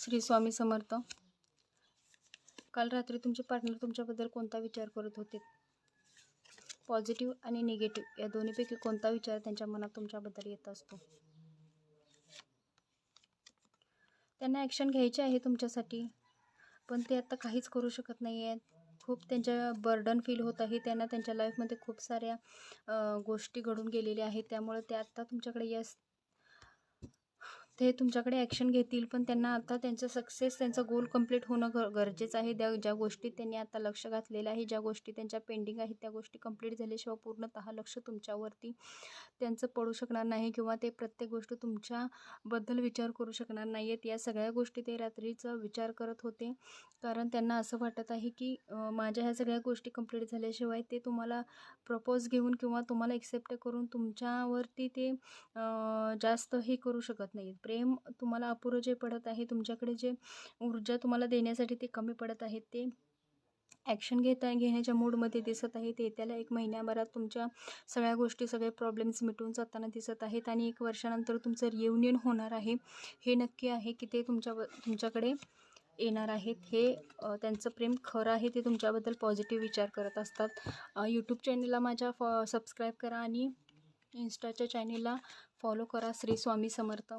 श्री स्वामी समर्थ. काल रात्री तुमचे पार्टनर तुमच्याबद्दल कोणता विचार करत होते? पॉझिटिव्ह आणि निगेटिव्ह या दोन्हीपैकी कोणता विचार त्यांच्या मनात तुमच्याबद्दल येत असतो? त्यांना ॲक्शन घ्यायची आहे तुमच्यासाठी, पण ते आता काहीच करू शकत नाही आहेत. खूप त्यांच्या बर्डन फील होत आहे. त्यांना त्यांच्या लाईफमध्ये खूप साऱ्या गोष्टी घडून गेलेल्या आहेत. त्यामुळे ते आत्ता तुमच्याकडे ते तुमच्याकडे ॲक्शन घेतील, पण त्यांना आता त्यांचा गोल कंप्लीट होणं गरजेचं आहे. ज्या गोष्टीत त्यांनी आता लक्ष घातलेलं आहे, ज्या गोष्टी त्यांच्या पेंडिंग आहेत, त्या गोष्टी कंप्लीट झाल्याशिवाय पूर्णतः लक्ष तुमच्यावरती त्यांचं पडू शकणार नाही किंवा ते प्रत्येक गोष्ट तुमच्याबद्दल विचार करू शकणार नाही आहेत. या सगळ्या गोष्टी ते रात्रीचा विचार करत होते, कारण त्यांना असं वाटत आहे की माझ्या ह्या सगळ्या गोष्टी कंप्लीट झाल्याशिवाय ते तुम्हाला प्रपोज घेऊन किंवा तुम्हाला एक्सेप्ट करून तुमच्यावरती ते जास्त हे करू शकत नाहीत. प्रेम तुम्हाला अपुरं जे पडत आहे, तुमच्याकडे जे ऊर्जा तुम्हाला देण्यासाठी ते कमी पडत आहेत, ते ॲक्शन घेण्याच्या मूडमध्ये दिसत आहे. ते त्याला 1 महिन्याभरात तुमच्या सगळ्या गोष्टी, सगळे प्रॉब्लेम्स मिटून जाताना दिसत आहेत आणि 1 वर्षानंतर तुमचं रियुनियन होणार आहे. हे नक्की आहे की ते तुमच्याकडे येणार आहेत. हे त्यांचं प्रेम खरं आहे. ते तुमच्याबद्दल पॉझिटिव्ह विचार करत असतात. यूट्यूब चॅनलला माझ्या सबस्क्राईब करा आणि इन्स्टाच्या चॅनलला फॉलो करा. श्री स्वामी समर्थ.